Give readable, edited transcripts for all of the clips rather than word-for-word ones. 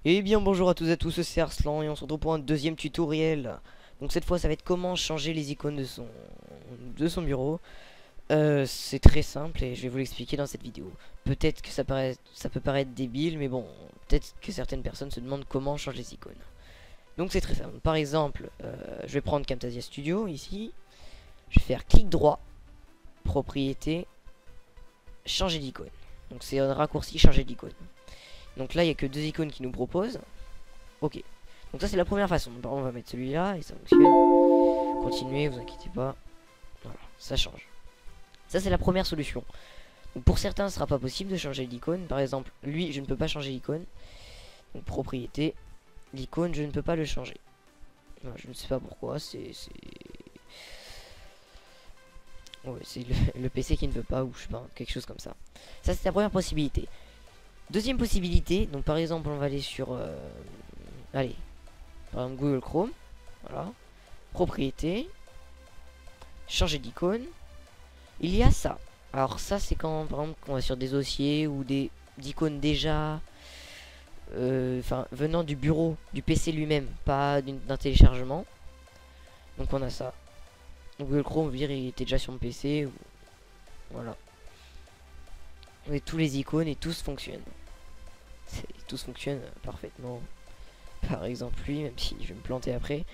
Eh bien bonjour à tous et à tous, c'est Arslan et on se retrouve pour un deuxième tutoriel. Donc cette fois ça va être comment changer les icônes de son bureau. C'est très simple et je vais vous l'expliquer dans cette vidéo. Peut-être que ça peut paraître débile, mais bon, peut-être que certaines personnes se demandent comment changer les icônes. Donc c'est très simple. Par exemple, je vais prendre Camtasia Studio ici. Je vais faire clic droit, propriété, changer d'icône. Donc c'est un raccourci changer d'icône. Donc là il n'y a que deux icônes qui nous proposent. Ok. Donc ça c'est la première façon. On va mettre celui-là et ça fonctionne. Continuez, vous inquiétez pas. Voilà, ça change. Ça c'est la première solution. Donc pour certains ce sera pas possible de changer l'icône. Par exemple, lui je ne peux pas changer l'icône. Donc propriété, l'icône je ne peux pas le changer. Voilà, je ne sais pas pourquoi. Ouais, c'est le PC qui ne veut pas ou je sais pas, quelque chose comme ça. Ça c'est la première possibilité. Deuxième possibilité, donc par exemple on va aller sur allez, par exemple Google Chrome, voilà, propriété, changer d'icône, il y a ça. Alors ça c'est quand par exemple on va sur des dossiers ou des icônes déjà enfin venant du bureau, du PC lui-même, pas d'un téléchargement. Donc on a ça. Donc Google Chrome, il était déjà sur mon PC, ou, voilà. Et tous les icônes et tous fonctionnent. Tous fonctionnent parfaitement. Par exemple lui, même si je vais me planter après,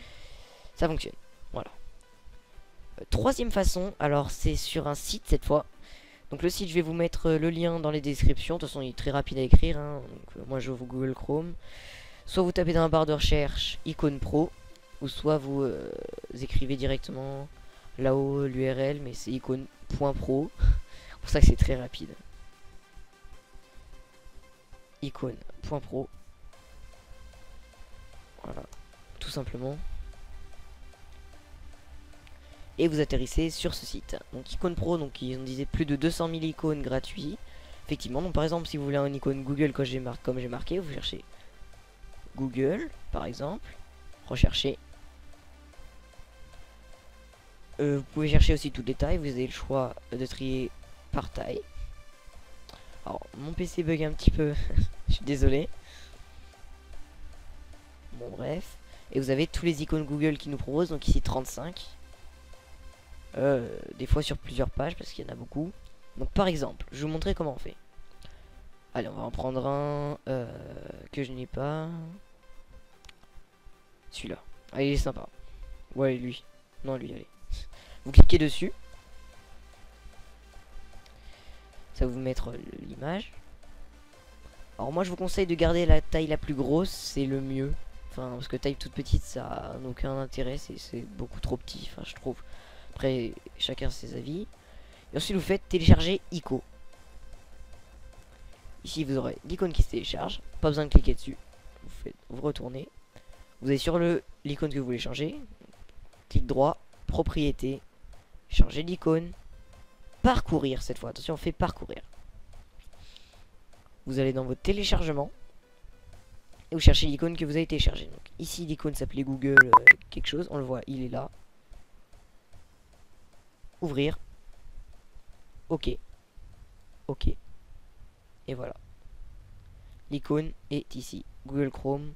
ça fonctionne. Voilà. Troisième façon, alors c'est sur un site cette fois. Donc le site, je vais vous mettre le lien dans les descriptions. De toute façon, il est très rapide à écrire. Hein. Donc, moi, je vous Google Chrome. Soit vous tapez dans la barre de recherche icône pro, ou soit vous écrivez directement là-haut l'URL, mais c'est icône.pro. C'est pour ça que c'est très rapide. Icône.pro. Voilà, tout simplement. Et vous atterrissez sur ce site. Donc icône pro, donc on disait plus de 200 000 icônes gratuits. Effectivement, donc par exemple si vous voulez un icône Google comme j'ai marqué, vous cherchez Google par exemple, recherchez. Vous pouvez chercher aussi tout détail, vous avez le choix de trier par taille. Alors mon PC bug un petit peu, je suis désolé. Bon bref. Et vous avez tous les icônes Google qui nous proposent, donc ici 35. Des fois sur plusieurs pages parce qu'il y en a beaucoup. Donc par exemple, je vais vous montrer comment on fait. Allez, on va en prendre un que je n'ai pas. Celui-là. Allez, il est sympa. Ouais, lui. Non, lui, allez. Vous cliquez dessus. Ça va vous mettre l'image. Alors moi, je vous conseille de garder la taille la plus grosse, c'est le mieux. Enfin, parce que taille toute petite, ça n'a aucun intérêt, c'est beaucoup trop petit, enfin, je trouve. Après, chacun ses avis. Et ensuite, vous faites télécharger ICO. Ici, vous aurez l'icône qui se télécharge. Pas besoin de cliquer dessus. Vous retournez. Vous allez sur l'icône que vous voulez changer. Clic droit, propriété, changer d'icône. Parcourir cette fois. Attention, on fait parcourir. Vous allez dans votre téléchargement. Et vous cherchez l'icône que vous avez téléchargée. Donc ici, l'icône s'appelait Google quelque chose. On le voit, il est là. Ouvrir. Ok. Ok. Et voilà. L'icône est ici. Google Chrome.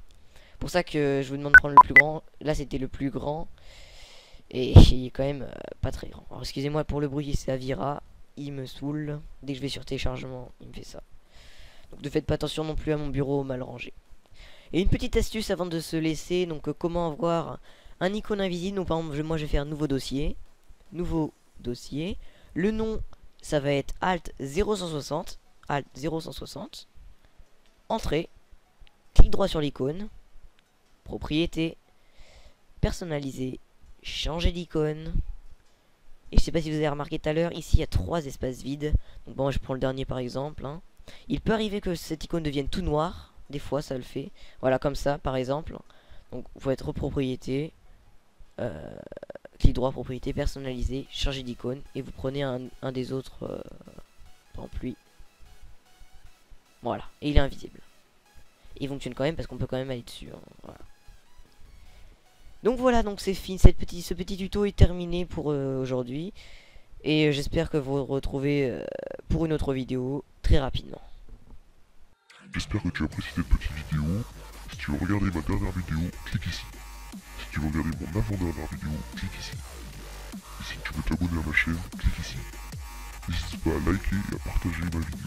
Pour ça que je vous demande de prendre le plus grand. Là, c'était le plus grand. Et il est quand même pas très grand. Alors, excusez-moi pour le bruit, c'est Avira. Il me saoule. Dès que je vais sur téléchargement, il me fait ça. Donc, ne faites pas attention non plus à mon bureau mal rangé. Et une petite astuce avant de se laisser. Donc, comment avoir un icône invisible. Donc, par exemple, moi, je vais faire nouveau dossier. Nouveau dossier. Le nom, ça va être Alt 0160. Alt 0160. Entrée. Clic droit sur l'icône. Propriété. Personnaliser. Changer d'icône. Et je sais pas si vous avez remarqué tout à l'heure, ici il y a 3 espaces vides. Donc bon, je prends le dernier par exemple. Hein. Il peut arriver que cette icône devienne tout noir. Des fois ça le fait. Voilà, comme ça par exemple. Donc vous pouvez être propriété. Clic droit, propriété, personnaliser, changer d'icône. Et vous prenez un des autres. Par exemple lui. Voilà, et il est invisible. Et il fonctionne quand même parce qu'on peut quand même aller dessus. Hein. Voilà. Donc voilà, donc c'est fini, ce petit tuto est terminé pour aujourd'hui. Et j'espère que vous retrouvez pour une autre vidéo très rapidement. J'espère que tu as apprécié cette petite vidéo. tu veux regarder ma dernière vidéo, clique ici. Si tu veux regarder mon avant-dernière vidéo, clique ici. Et si tu veux t'abonner à ma chaîne, clique ici. N'hésite pas à liker et à partager ma vidéo.